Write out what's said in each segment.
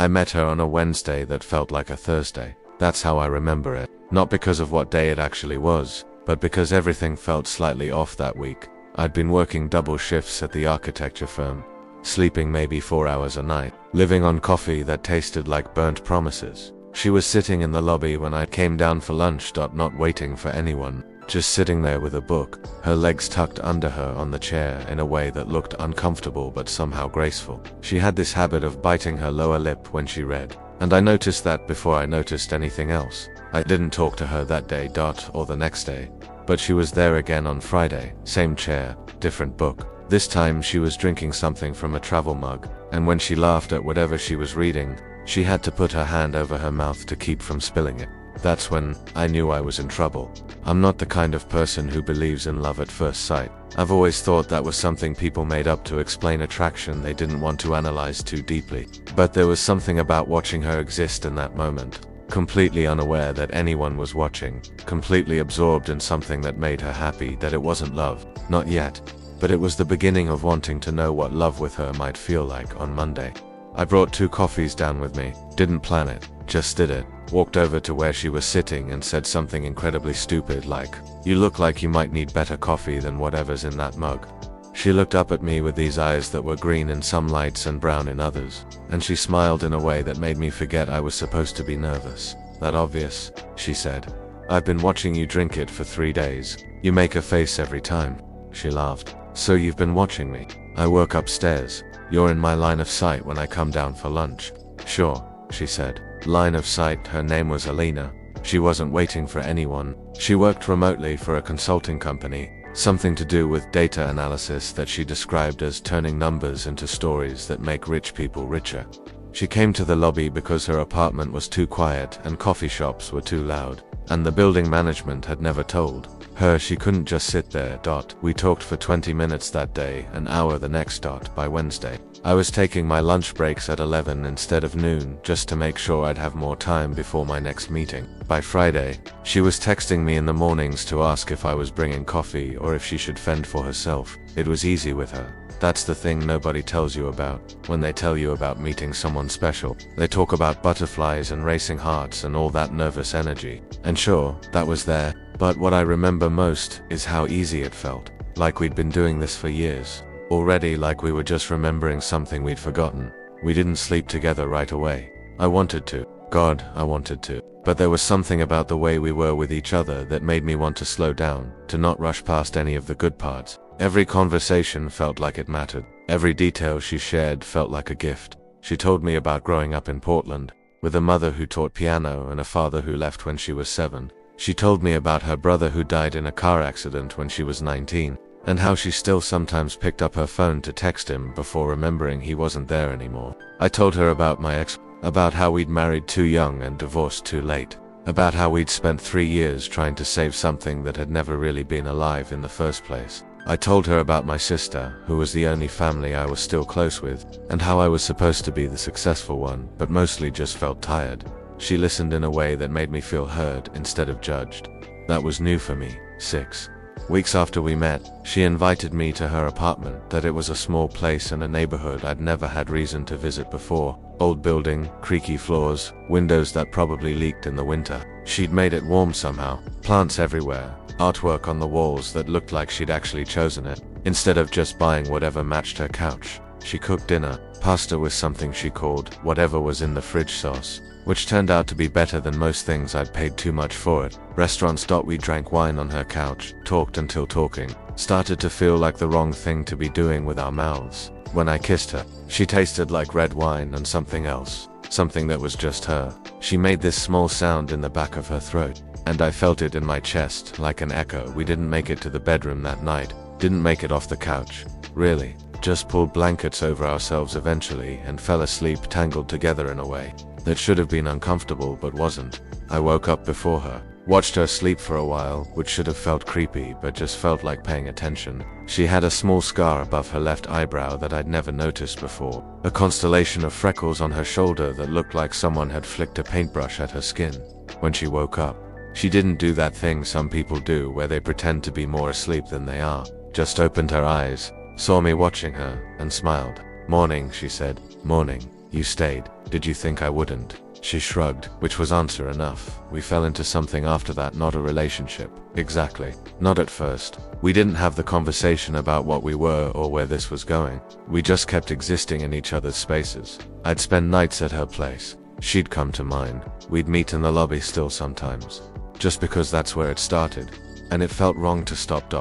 I met her on a Wednesday that felt like a Thursday. That's how I remember it. Not because of what day it actually was, but because everything felt slightly off that week. I'd been working double shifts at the architecture firm, sleeping maybe 4 hours a night, living on coffee that tasted like burnt promises. She was sitting in the lobby when I came down for lunch, not waiting for anyone, just sitting there with a book, her legs tucked under her on the chair in a way that looked uncomfortable but somehow graceful. She had this habit of biting her lower lip when she read, and I noticed that before I noticed anything else. I didn't talk to her that day, or the next day, but she was there again on Friday, same chair, different book. This time she was drinking something from a travel mug, and when she laughed at whatever she was reading, she had to put her hand over her mouth to keep from spilling it. That's when I knew I was in trouble. I'm not the kind of person who believes in love at first sight. I've always thought that was something people made up to explain attraction they didn't want to analyze too deeply. But there was something about watching her exist in that moment, completely unaware that anyone was watching, completely absorbed in something that made her happy, that it wasn't love, not yet. But it was the beginning of wanting to know what love with her might feel like on Monday. I brought 2 coffees down with me, didn't plan it, just did it. Walked over to where she was sitting and said something incredibly stupid like, "You look like you might need better coffee than whatever's in that mug." She looked up at me with these eyes that were green in some lights and brown in others, and she smiled in a way that made me forget I was supposed to be nervous. "That obvious," she said. "I've been watching you drink it for 3 days. You make a face every time." She laughed. "So you've been watching me?" "I work upstairs. You're in my line of sight when I come down for lunch." "Sure," she said. Line of sight. Her name was Alina. She wasn't waiting for anyone. She worked remotely for a consulting company, something to do with data analysis that she described as turning numbers into stories that make rich people richer. She came to the lobby because her apartment was too quiet and coffee shops were too loud, and the building management had never told her she couldn't just sit there. We talked for 20 minutes that day, an hour the next. By Wednesday, I was taking my lunch breaks at 11 instead of noon, just to make sure I'd have more time before my next meeting. By Friday, she was texting me in the mornings to ask if I was bringing coffee or if she should fend for herself. It was easy with her. That's the thing nobody tells you about when they tell you about meeting someone special. They talk about butterflies and racing hearts and all that nervous energy. And sure, that was there. But what I remember most is how easy it felt. Like we'd been doing this for years. Already, like we were just remembering something we'd forgotten. We didn't sleep together right away. I wanted to. God, I wanted to. But there was something about the way we were with each other that made me want to slow down, to not rush past any of the good parts. Every conversation felt like it mattered. Every detail she shared felt like a gift. She told me about growing up in Portland, with a mother who taught piano and a father who left when she was 7. She told me about her brother who died in a car accident when she was 19, and how she still sometimes picked up her phone to text him before remembering he wasn't there anymore. I told her about my ex, about how we'd married too young and divorced too late, about how we'd spent 3 years trying to save something that had never really been alive in the first place. I told her about my sister, who was the only family I was still close with, and how I was supposed to be the successful one, but mostly just felt tired. She listened in a way that made me feel heard instead of judged. That was new for me. 6 weeks after we met, she invited me to her apartment. That it was a small place in a neighborhood I'd never had reason to visit before. Old building, creaky floors, windows that probably leaked in the winter. She'd made it warm somehow. Plants everywhere, artwork on the walls that looked like she'd actually chosen it, instead of just buying whatever matched her couch. She cooked dinner, pasta with something she called whatever was in the fridge sauce, which turned out to be better than most things I'd paid too much for it. Restaurants. We drank wine on her couch, talked until talking started to feel like the wrong thing to be doing with our mouths. When I kissed her, she tasted like red wine and something else, something that was just her. She made this small sound in the back of her throat, and I felt it in my chest like an echo. We didn't make it to the bedroom that night, didn't make it off the couch, really. Just pulled blankets over ourselves eventually and fell asleep tangled together in a way that should have been uncomfortable but wasn't. I woke up before her, watched her sleep for a while, which should have felt creepy but just felt like paying attention. She had a small scar above her left eyebrow that I'd never noticed before, a constellation of freckles on her shoulder that looked like someone had flicked a paintbrush at her skin. When she woke up, she didn't do that thing some people do where they pretend to be more asleep than they are. Just opened her eyes, saw me watching her, and smiled. "Morning," she said. "Morning." You stayed. Did you think I wouldn't? She shrugged, which was answer enough. We fell into something after that, not a relationship. Exactly. Not at first. We didn't have the conversation about what we were or where this was going. We just kept existing in each other's spaces. I'd spend nights at her place. She'd come to mine. We'd meet in the lobby still sometimes. Just because that's where it started. And it felt wrong to stop.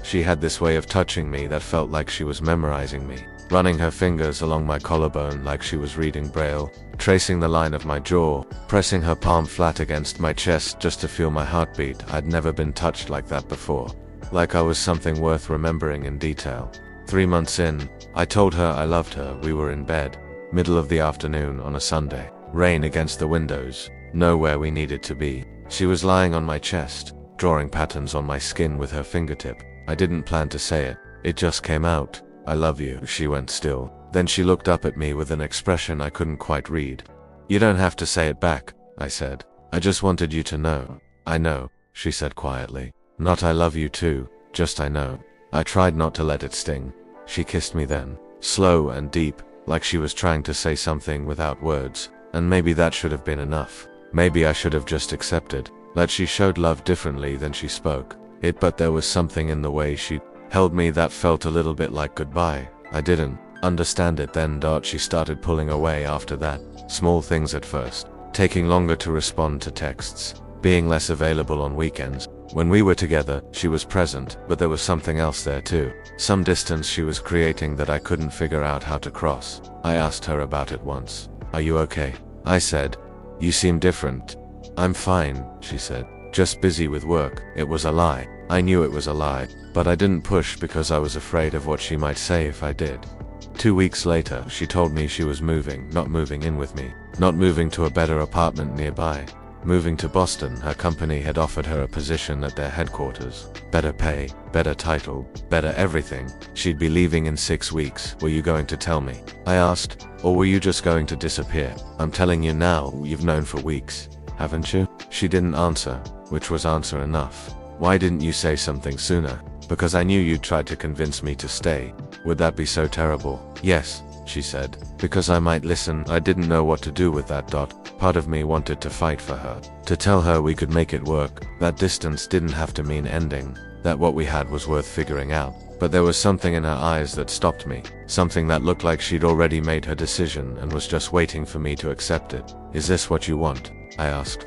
She had this way of touching me that felt like she was memorizing me. Running her fingers along my collarbone like she was reading Braille, tracing the line of my jaw, pressing her palm flat against my chest just to feel my heartbeat. I'd never been touched like that before. Like I was something worth remembering in detail. 3 months in, I told her I loved her. We were in bed, middle of the afternoon on a Sunday. Rain against the windows, nowhere we needed to be. She was lying on my chest, drawing patterns on my skin with her fingertip. I didn't plan to say it. It just came out. I love you. She went still. Then she looked up at me with an expression I couldn't quite read. You don't have to say it back, I said. I just wanted you to know. I know, she said quietly. Not I love you too, just I know. I tried not to let it sting. She kissed me then, slow and deep, like she was trying to say something without words, and maybe that should have been enough. Maybe I should have just accepted that she showed love differently than she spoke it, but there was something in the way she held me that felt a little bit like goodbye. I didn't understand it then. She started pulling away after that. Small things at first. Taking longer to respond to texts. Being less available on weekends. When we were together, she was present, but there was something else there too. Some distance she was creating that I couldn't figure out how to cross. I asked her about it once. Are you okay? I said. You seem different. I'm fine, she said. Just busy with work. It was a lie. I knew it was a lie, but I didn't push because I was afraid of what she might say if I did. 2 weeks later, she told me she was moving, not moving in with me, not moving to a better apartment nearby, moving to Boston. Her company had offered her a position at their headquarters. Better pay, better title, better everything. She'd be leaving in 6 weeks. Were you going to tell me? I asked, or were you just going to disappear? I'm telling you now, you've known for weeks, haven't you? She didn't answer, which was answer enough. Why didn't you say something sooner? Because I knew you'd tried to convince me to stay. Would that be so terrible? Yes, she said. Because I might listen. I didn't know what to do with that. Part of me wanted to fight for her. To tell her we could make it work. That distance didn't have to mean ending. That what we had was worth figuring out. But there was something in her eyes that stopped me. Something that looked like she'd already made her decision and was just waiting for me to accept it. Is this what you want? I asked.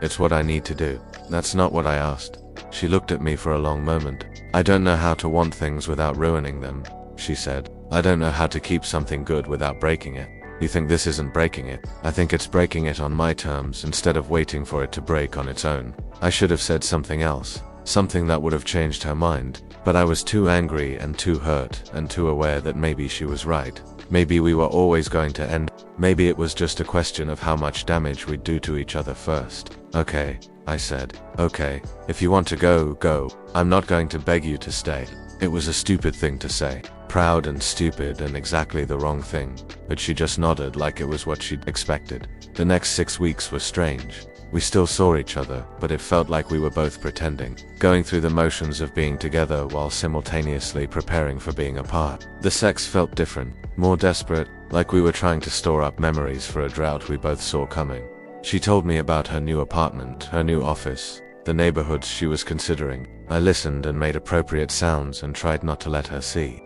It's what I need to do. That's not what I asked. She looked at me for a long moment. I don't know how to want things without ruining them, she said. I don't know how to keep something good without breaking it. You think this isn't breaking it? I think it's breaking it on my terms instead of waiting for it to break on its own. I should have said something else. Something that would have changed her mind. But I was too angry and too hurt and too aware that maybe she was right. Maybe we were always going to end. Maybe it was just a question of how much damage we'd do to each other first. Okay, I said. Okay, if you want to go, go. I'm not going to beg you to stay. It was a stupid thing to say. Proud and stupid and exactly the wrong thing. But she just nodded like it was what she'd expected. The next 6 weeks were strange. We still saw each other, but it felt like we were both pretending, going through the motions of being together while simultaneously preparing for being apart. The sex felt different, more desperate, like we were trying to store up memories for a drought we both saw coming. She told me about her new apartment, her new office, the neighborhoods she was considering. I listened and made appropriate sounds and tried not to let her see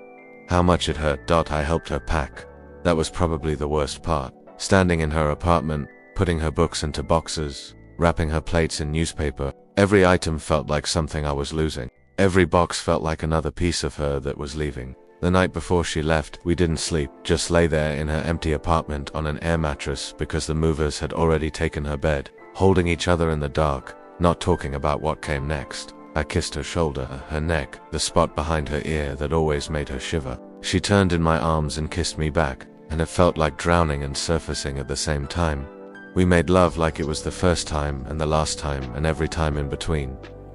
how much it hurt. I helped her pack. That was probably the worst part. Standing in her apartment, putting her books into boxes, wrapping her plates in newspaper. Every item felt like something I was losing. Every box felt like another piece of her that was leaving. The night before she left, we didn't sleep, just lay there in her empty apartment on an air mattress because the movers had already taken her bed, holding each other in the dark, not talking about what came next. I kissed her shoulder, her neck, the spot behind her ear that always made her shiver. She turned in my arms and kissed me back, and it felt like drowning and surfacing at the same time. We made love like it was the first time and the last time and every time in between.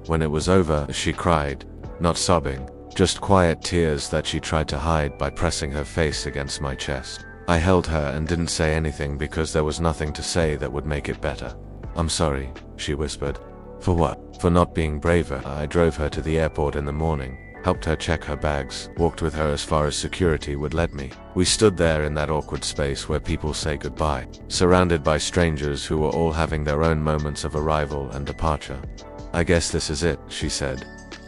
When it was over, she cried, not sobbing, just quiet tears that she tried to hide by pressing her face against my chest. I held her and didn't say anything because there was nothing to say that would make it better. I'm sorry, she whispered. For what? For not being braver. I drove her to the airport in the morning. helped her check her bags, walked with her as far as security would let me. We stood there in that awkward space where people say goodbye, surrounded by strangers who were all having their own moments of arrival and departure. "I guess this is it," she said.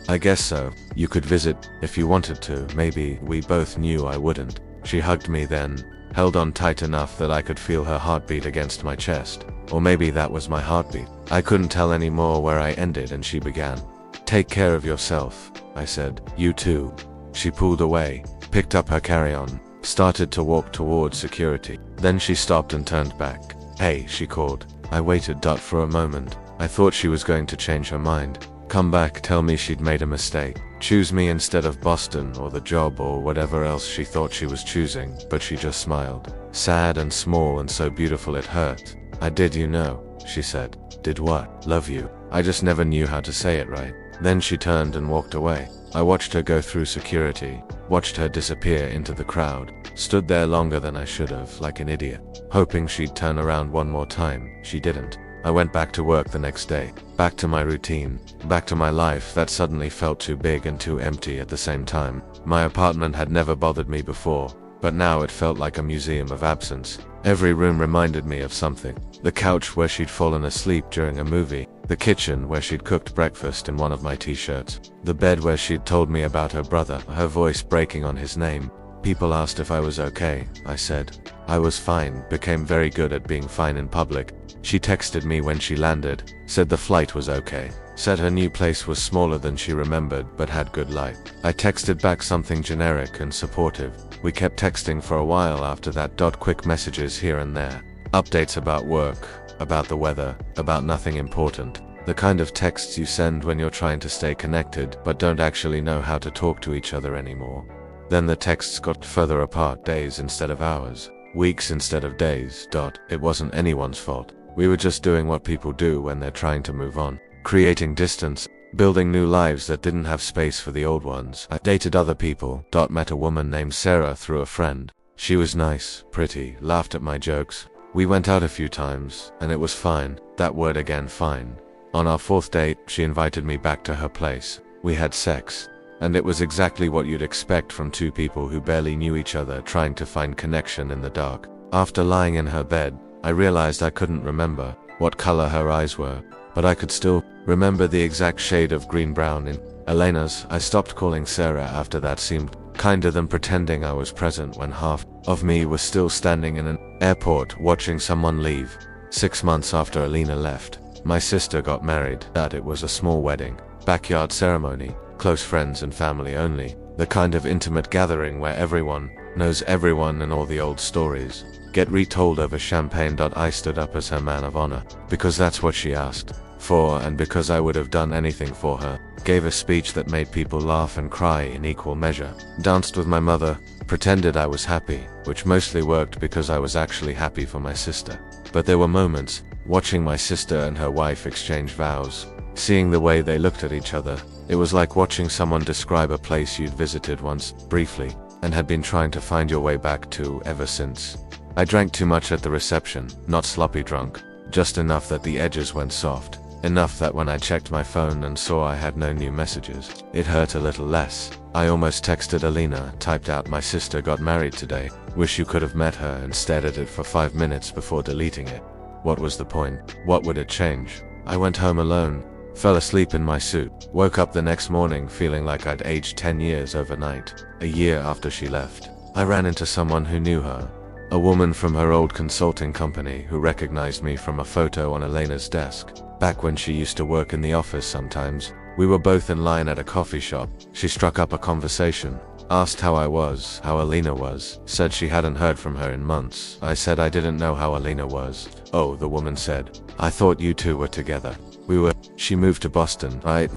"I guess so. You could visit if you wanted to, maybe." We both knew I wouldn't. She hugged me then, held on tight enough that I could feel her heartbeat against my chest. Or maybe that was my heartbeat. I couldn't tell anymore where I ended and she began. "Take care of yourself," I said. "You too." She pulled away, picked up her carry-on, started to walk towards security. Then she stopped and turned back. "Hey," she called. I waited for a moment. I thought she was going to change her mind. Come back, tell me she'd made a mistake. Choose me instead of Boston or the job or whatever else she thought she was choosing, but she just smiled. Sad and small and so beautiful it hurt. "I did, you know," she said. "Did what?" "Love you. I just never knew how to say it right." Then she turned and walked away. I watched her go through security, watched her disappear into the crowd, stood there longer than I should have, like an idiot, hoping she'd turn around one more time. She didn't. I went back to work the next day, back to my routine, back to my life that suddenly felt too big and too empty at the same time. My apartment had never bothered me before, but now it felt like a museum of absence. Every room reminded me of something. The couch where she'd fallen asleep during a movie, the kitchen where she'd cooked breakfast in one of my t-shirts, the bed where she'd told me about her brother, her voice breaking on his name. People asked if I was okay. I said I was fine, became very good at being fine in public. She texted me when she landed, said the flight was okay, said her new place was smaller than she remembered but had good light. I texted back something generic and supportive. We kept texting for a while after that. Quick messages here and there. Updates about work, about the weather, about nothing important. The kind of texts you send when you're trying to stay connected but don't actually know how to talk to each other anymore. Then the texts got further apart, days instead of hours, weeks instead of days. It wasn't anyone's fault. We were just doing what people do when they're trying to move on, creating distance, building new lives that didn't have space for the old ones. I dated other people. Met a woman named Sarah through a friend. She was nice, pretty, laughed at my jokes. We went out a few times, and it was fine. That word again, fine. On our fourth date, she invited me back to her place. We had sex. And it was exactly what you'd expect from two people who barely knew each other trying to find connection in the dark. After lying in her bed, I realized I couldn't remember what color her eyes were, but I could still remember the exact shade of green-brown in Elena's. I stopped calling Sarah after that. Seemed kinder than pretending I was present when half of me was still standing in an airport watching someone leave. 6 months after Elena left, my sister got married. It was a small wedding, backyard ceremony, close friends and family only, the kind of intimate gathering where everyone knows everyone and all the old stories get retold over champagne. I stood up as her man of honor, because that's what she asked for and because I would have done anything for her. Gave a speech that made people laugh and cry in equal measure. Danced with my mother, pretended I was happy, which mostly worked because I was actually happy for my sister. But there were moments, watching my sister and her wife exchange vows, seeing the way they looked at each other. It was like watching someone describe a place you'd visited once, briefly, and had been trying to find your way back to ever since. I drank too much at the reception, not sloppy drunk, just enough that the edges went soft, enough that when I checked my phone and saw I had no new messages, it hurt a little less. I almost texted Alina, typed out my sister got married today, wish you could have met her, and stared at it for 5 minutes before deleting it. What was the point? What would it change? I went home alone, fell asleep in my suit, woke up the next morning feeling like I'd aged 10 years overnight. A year after she left, I ran into someone who knew her. A woman from her old consulting company who recognized me from a photo on Elena's desk. Back when she used to work in the office sometimes, we were both in line at a coffee shop. She struck up a conversation, asked how I was, how Elena was, said she hadn't heard from her in months. I said I didn't know how Elena was. Oh, the woman said, I thought you two were together. We were. She moved to Boston. Right.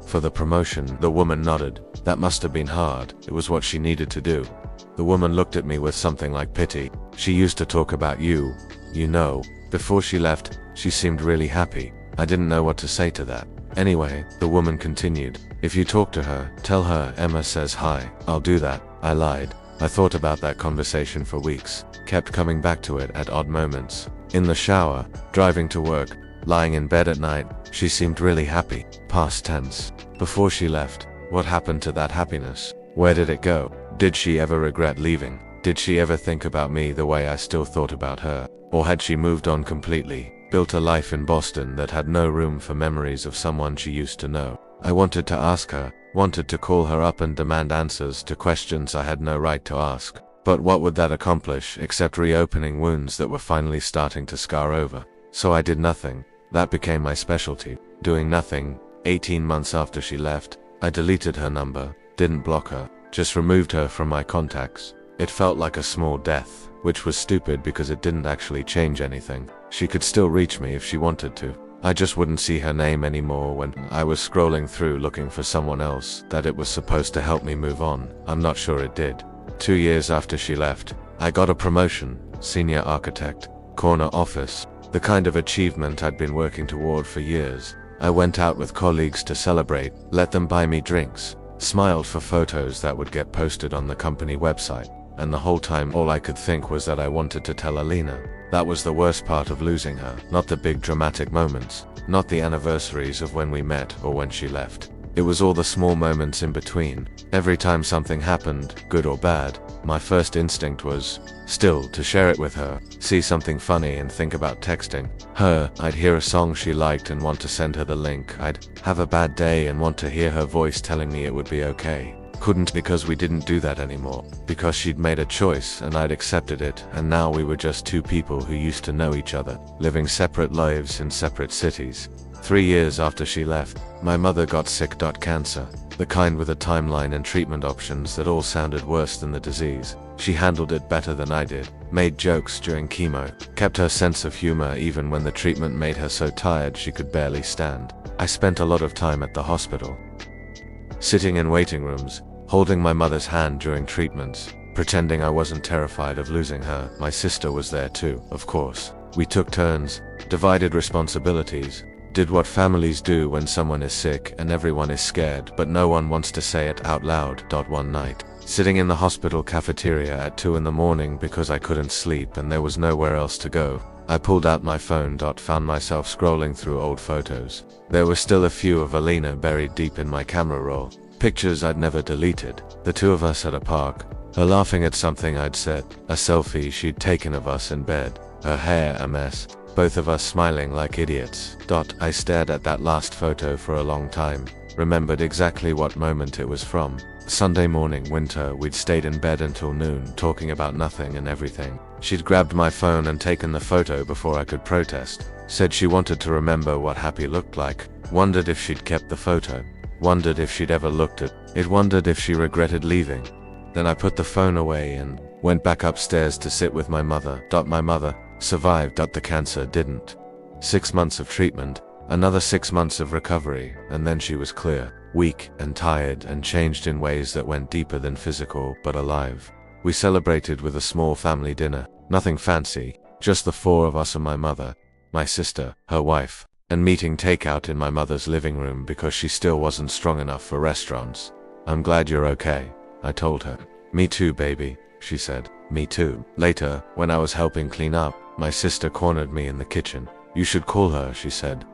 For the promotion. The woman nodded. That must have been hard. It was what she needed to do. The woman looked at me with something like pity. She used to talk about you, you know. Before she left, she seemed really happy. I didn't know what to say to that. Anyway, the woman continued. If you talk to her, tell her Emma says hi. I'll do that. I lied. I thought about that conversation for weeks, kept coming back to it at odd moments. In the shower, driving to work, lying in bed at night, she seemed really happy. Past tense. Before she left, What happened to that happiness? Where did it go? Did she ever regret leaving? Did she ever think about me the way I still thought about her? Or had she moved on completely, built a life in Boston that had no room for memories of someone she used to know? I wanted to ask her, wanted to call her up and demand answers to questions I had no right to ask. But what would that accomplish except reopening wounds that were finally starting to scar over? So I did nothing. That became my specialty. Doing nothing. 18 months after she left, I deleted her number, didn't block her, just removed her from my contacts. It felt like a small death, which was stupid because it didn't actually change anything. She could still reach me if she wanted to. I just wouldn't see her name anymore when I was scrolling through looking for someone else that it was supposed to help me move on. I'm not sure it did. 2 years after she left, I got a promotion, senior architect, corner office, the kind of achievement I'd been working toward for years. I went out with colleagues to celebrate, let them buy me drinks, smiled for photos that would get posted on the company website, and the whole time all I could think was that I wanted to tell Alina. That was the worst part of losing her, not the big dramatic moments, not the anniversaries of when we met or when she left. It was all the small moments in between. Every time something happened, good or bad, my first instinct was, still, to share it with her, see something funny and think about texting her. I'd hear a song she liked and want to send her the link. I'd have a bad day and want to hear her voice telling me it would be okay. Couldn't because we didn't do that anymore. Because she'd made a choice and I'd accepted it, and now we were just two people who used to know each other, living separate lives in separate cities. 3 years after she left, my mother got sick. Cancer. The kind with a timeline and treatment options that all sounded worse than the disease. She handled it better than I did, made jokes during chemo, kept her sense of humor even when the treatment made her so tired she could barely stand. I spent a lot of time at the hospital, sitting in waiting rooms, holding my mother's hand during treatments, pretending I wasn't terrified of losing her. My sister was there too, of course. We took turns, divided responsibilities, did what families do when someone is sick and everyone is scared but no one wants to say it out loud. One night, sitting in the hospital cafeteria at 2 in the morning because I couldn't sleep and there was nowhere else to go, I pulled out my phone. Found myself scrolling through old photos. There were still a few of Alina buried deep in my camera roll. Pictures I'd never deleted. The two of us at a park, her laughing at something I'd said, a selfie she'd taken of us in bed, her hair a mess, both of us smiling like idiots. I stared at that last photo for a long time, remembered exactly what moment it was from. Sunday morning, winter, we'd stayed in bed until noon, talking about nothing and everything. She'd grabbed my phone and taken the photo before I could protest. Said she wanted to remember what happy looked like. Wondered if she'd kept the photo. Wondered if she'd ever looked at it. Wondered if she regretted leaving. Then I put the phone away and went back upstairs to sit with my mother. My mother survived. The cancer didn't. 6 months of treatment, another 6 months of recovery, and then she was clear, weak and tired and changed in ways that went deeper than physical, but alive. We celebrated with a small family dinner. Nothing fancy, just the 4 of us and my mother, my sister, her wife, and meeting takeout in my mother's living room because she still wasn't strong enough for restaurants. I'm glad you're okay, I told her. Me too, baby, she said. Me too. Later, when I was helping clean up, my sister cornered me in the kitchen. You should call her, she said.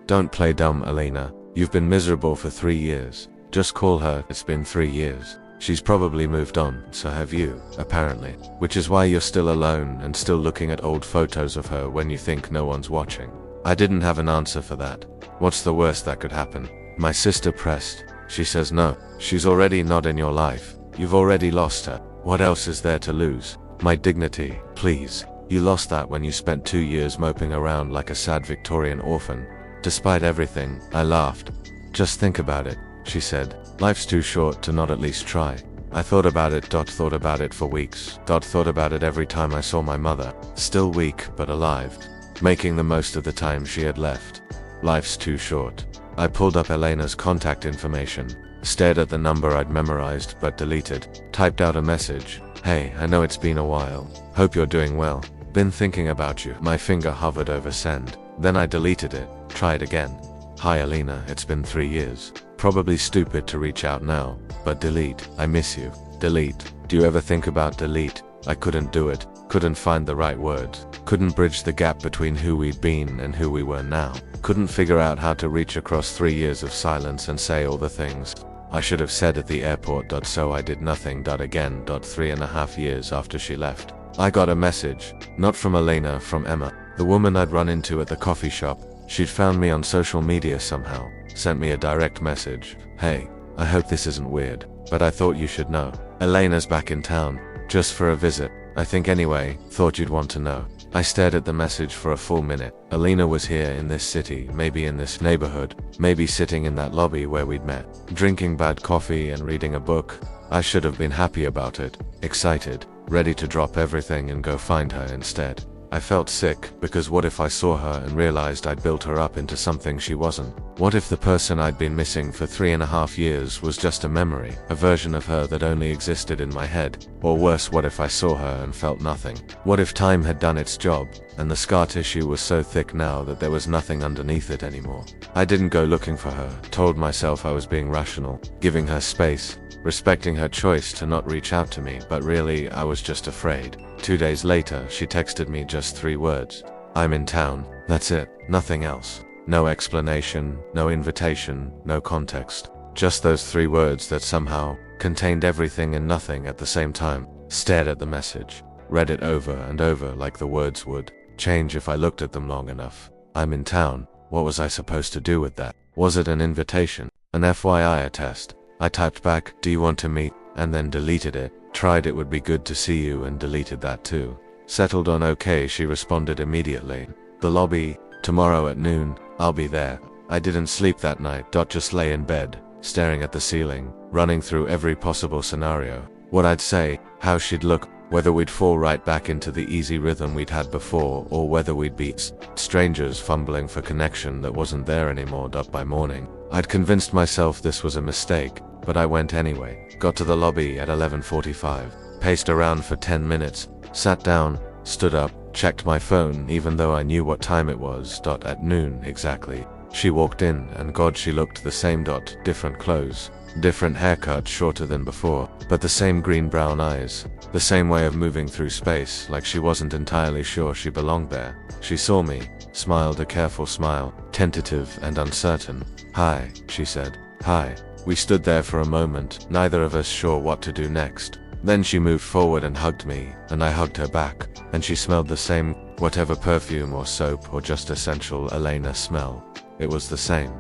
Don't play dumb, Alina. You've been miserable for 3 years. Just call her. It's been 3 years. She's probably moved on, so have you, apparently. Which is why you're still alone and still looking at old photos of her when you think no one's watching. I didn't have an answer for that. What's the worst that could happen? My sister pressed. She says no. She's already not in your life. You've already lost her. What else is there to lose? My dignity, please. You lost that when you spent 2 years moping around like a sad Victorian orphan. Despite everything, I laughed. Just think about it, she said. Life's too short to not at least try. I thought about it. Thought about it for weeks. Thought about it every time I saw my mother. Still weak, but alive. Making the most of the time she had left. Life's too short. I pulled up Elena's contact information, stared at the number I'd memorized but deleted, typed out a message. Hey, I know it's been a while. Hope you're doing well. Been thinking about you. My finger hovered over send. Then I deleted it. Tried again. Hi Alina, it's been 3 years. Probably stupid to reach out now, but delete. I miss you. Delete. Do you ever think about delete? I couldn't do it. Couldn't find the right words. Couldn't bridge the gap between who we'd been and who we were now. Couldn't figure out how to reach across 3 years of silence and say all the things I should have said at the airport. So I did nothing. Again. 3.5 years after she left, I got a message, not from Elena, from Emma, the woman I'd run into at the coffee shop. She'd found me on social media somehow, sent me a direct message. Hey, I hope this isn't weird, but I thought you should know. Elena's back in town, just for a visit. I think anyway, thought you'd want to know. I stared at the message for a full minute. Elena was here in this city, maybe in this neighborhood, maybe sitting in that lobby where we'd met, drinking bad coffee and reading a book. I should have been happy about it, excited, ready to drop everything and go find her instead. I felt sick, because what if I saw her and realized I'd built her up into something she wasn't? What if the person I'd been missing for 3.5 years was just a memory, a version of her that only existed in my head? Or worse, what if I saw her and felt nothing? What if time had done its job, and the scar tissue was so thick now that there was nothing underneath it anymore? I didn't go looking for her, told myself I was being rational, giving her space, respecting her choice to not reach out to me, but really, I was just afraid. 2 days later, she texted me just 3 words. I'm in town. That's it. Nothing else. No explanation, no invitation, no context. Just those 3 words that somehow contained everything and nothing at the same time. Stared at the message. Read it over and over like the words would change if I looked at them long enough. I'm in town. What was I supposed to do with that? Was it an invitation? An FYI test? I typed back, do you want to meet? And then deleted it. Tried it would be good to see you and deleted that too. Settled on okay, she responded immediately. The lobby, tomorrow at noon, I'll be there. I didn't sleep that night. Just lay in bed, staring at the ceiling, running through every possible scenario. What I'd say, how she'd look, whether we'd fall right back into the easy rhythm we'd had before, or whether we'd be strangers fumbling for connection that wasn't there anymore. By morning, I'd convinced myself this was a mistake, but I went anyway. Got to the lobby at 11:45, paced around for 10 minutes, sat down, stood up, checked my phone even though I knew what time it was. At noon exactly, she walked in, and God, she looked the same. Different clothes, different haircut, shorter than before, but the same green-brown eyes, the same way of moving through space, like she wasn't entirely sure she belonged there. She saw me, smiled a careful smile, tentative and uncertain. Hi, she said. Hi. We stood there for a moment, neither of us sure what to do next. Then she moved forward and hugged me, and I hugged her back, and she smelled the same, whatever perfume or soap or just essential Elena smell. It was the same.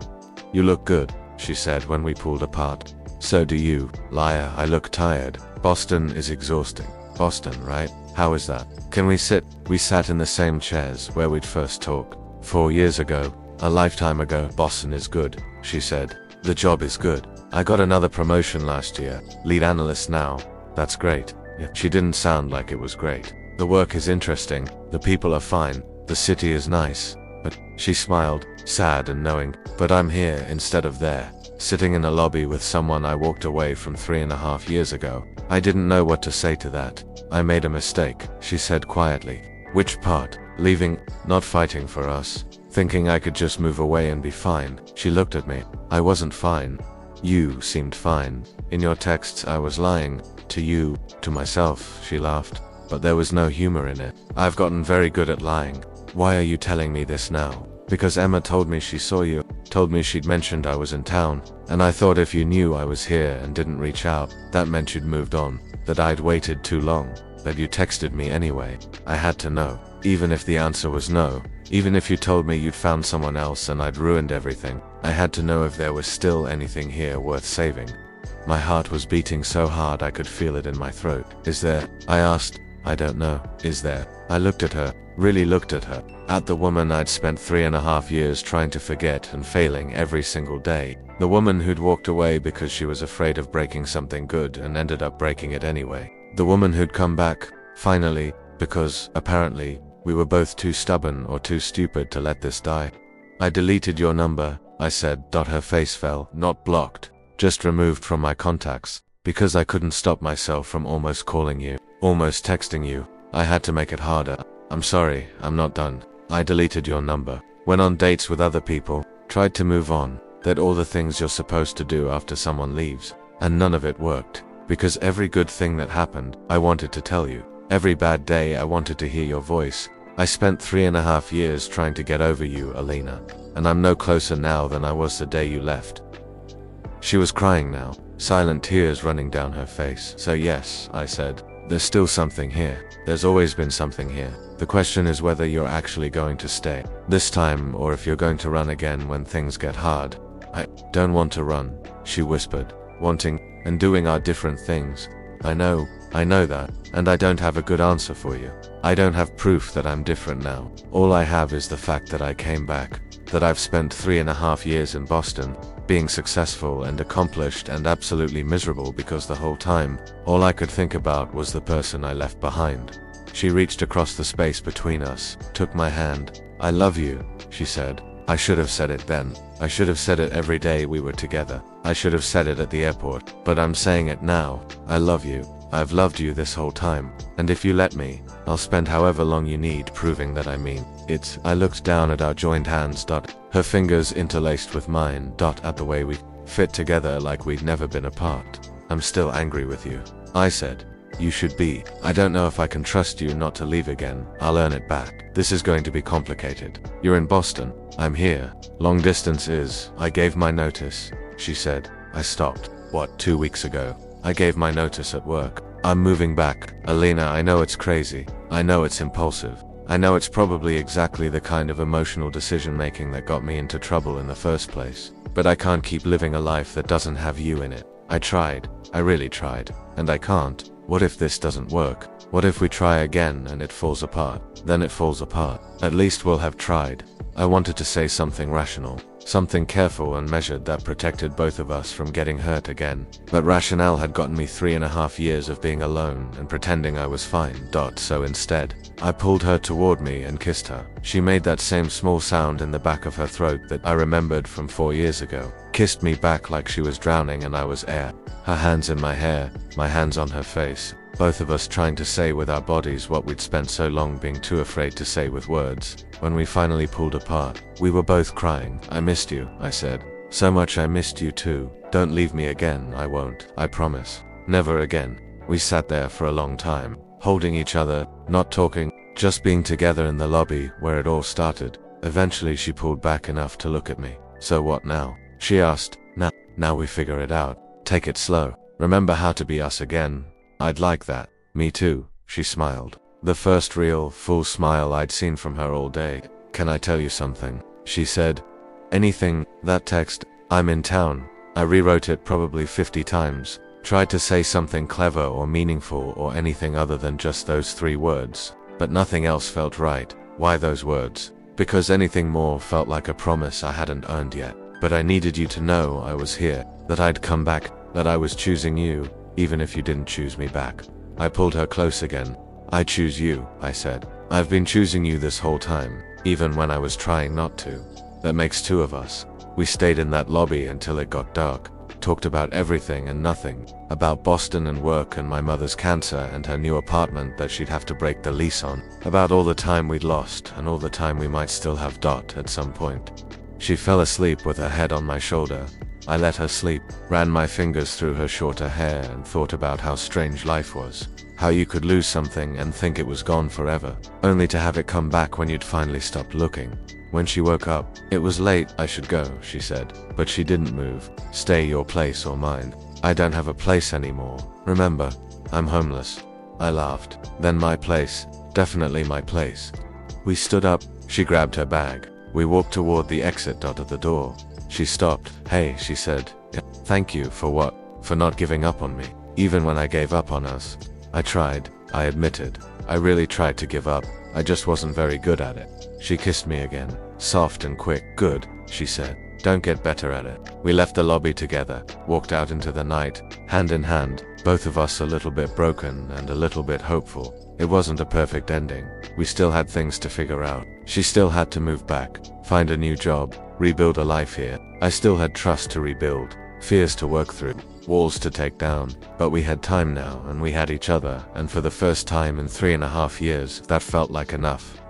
You look good, she said when we pulled apart. So do you, liar. I look tired. Boston is exhausting. Boston, right? How is that? Can we sit? We sat in the same chairs where we'd first talked. 4 years ago, a lifetime ago. Boston is good, she said. The job is good. I got another promotion last year, lead analyst now. That's great. She didn't sound like it was great. The work is interesting, the people are fine, the city is nice. But she smiled, sad and knowing. But I'm here instead of there, sitting in a lobby with someone I walked away from 3.5 years ago. I didn't know what to say to that. I made a mistake, she said quietly. Which part? Leaving, not fighting for us, thinking I could just move away and be fine. She looked at me. I wasn't fine. You seemed fine. In your texts I was lying. To you, to myself, she laughed. But there was no humor in it. I've gotten very good at lying. Why are you telling me this now? Because Emma told me she saw you, told me she'd mentioned I was in town, and I thought if you knew I was here and didn't reach out, that meant you'd moved on, that I'd waited too long, that you texted me anyway. I had to know. Even if the answer was no, even if you told me you'd found someone else and I'd ruined everything, I had to know if there was still anything here worth saving. My heart was beating so hard I could feel it in my throat. Is there? I asked. I don't know. Is there? I looked at her, really looked at her, at the woman I'd spent 3.5 years trying to forget and failing every single day. The woman who'd walked away because she was afraid of breaking something good and ended up breaking it anyway. The woman who'd come back, finally, because, apparently, we were both too stubborn or too stupid to let this die. I deleted your number, I said. Her face fell, not blocked, just removed from my contacts, because I couldn't stop myself from almost calling you, almost texting you. I had to make it harder. I'm sorry, I'm not done. I deleted your number, went on dates with other people, tried to move on, did all the things you're supposed to do after someone leaves, and none of it worked, because every good thing that happened, I wanted to tell you. Every bad day I wanted to hear your voice. I spent 3.5 years trying to get over you, Elena, and I'm no closer now than I was the day you left. She was crying now, silent tears running down her face. So yes, I said, there's still something here. There's always been something here. The question is whether you're actually going to stay this time, or if you're going to run again when things get hard. I don't want to run, she whispered. Wanting and doing are different things. I know that, and I don't have a good answer for you. I don't have proof that I'm different now. All I have is the fact that I came back, that I've spent 3.5 years in Boston, being successful and accomplished and absolutely miserable because the whole time, all I could think about was the person I left behind. She reached across the space between us, took my hand. I love you, she said. I should have said it then. I should have said it every day we were together. I should have said it at the airport, but I'm saying it now. I love you. I've loved you this whole time, and if you let me, I'll spend however long you need proving that I mean it. I looked down at our joined hands. Her fingers interlaced with mine. At the way we fit together like we'd never been apart. I'm still angry with you, I said. You should be. I don't know if I can trust you not to leave again. I'll earn it back. This is going to be complicated. You're in Boston. I'm here. Long distance is. I gave my notice, she said. I stopped. What, 2 weeks ago? I gave my notice at work. I'm moving back. Alina, I know it's crazy. I know it's impulsive. I know it's probably exactly the kind of emotional decision making that got me into trouble in the first place. But I can't keep living a life that doesn't have you in it. I tried. I really tried. And I can't. What if this doesn't work? What if we try again and it falls apart? Then it falls apart. At least we'll have tried. I wanted to say something rational, something careful and measured that protected both of us from getting hurt again. But rationale had gotten me 3.5 years of being alone and pretending I was fine. So instead, I pulled her toward me and kissed her. She made that same small sound in the back of her throat that I remembered from 4 years ago. Kissed me back like she was drowning and I was air. Her hands in my hair, my hands on her face. Both of us trying to say with our bodies what we'd spent so long being too afraid to say with words. When we finally pulled apart, we were both crying. I missed you, I said. So much I missed you too. Don't leave me again. I won't. I promise. Never again. We sat there for a long time, holding each other, not talking, just being together in the lobby where it all started. Eventually she pulled back enough to look at me. So what now? She asked. Now we figure it out. Take it slow. Remember how to be us again. I'd like that. Me too, she smiled. The first real, full smile I'd seen from her all day. Can I tell you something? She said. Anything. That text, I'm in town. I rewrote it probably 50 times. Tried to say something clever or meaningful or anything other than just those 3 words. But nothing else felt right. Why those words? Because anything more felt like a promise I hadn't earned yet. But I needed you to know I was here, that I'd come back, that I was choosing you, even if you didn't choose me back. I pulled her close again. I choose you, I said. I've been choosing you this whole time, even when I was trying not to. That makes 2 of us. We stayed in that lobby until it got dark, talked about everything and nothing, about Boston and work and my mother's cancer and her new apartment that she'd have to break the lease on, about all the time we'd lost and all the time we might still have at some point. She fell asleep with her head on my shoulder. I let her sleep, ran my fingers through her shorter hair and thought about how strange life was. How you could lose something and think it was gone forever, only to have it come back when you'd finally stopped looking. When she woke up, it was late, I should go, she said. But she didn't move. Stay your place or mine. I don't have a place anymore. Remember, I'm homeless. I laughed. Then my place. Definitely my place. We stood up. She grabbed her bag. We walked toward the exit. At the door, she stopped. Hey, she said. Thank you for what? For not giving up on me. Even when I gave up on us. I tried, I admitted. I really tried to give up. I just wasn't very good at it. She kissed me again. Soft and quick. Good, she said. Don't get better at it. We left the lobby together, walked out into the night, hand in hand, both of us a little bit broken and a little bit hopeful. It wasn't a perfect ending. We still had things to figure out. She still had to move back, find a new job, rebuild a life here. I still had trust to rebuild, fears to work through, walls to take down. But we had time now, and we had each other, and for the first time in 3.5 years, that felt like enough.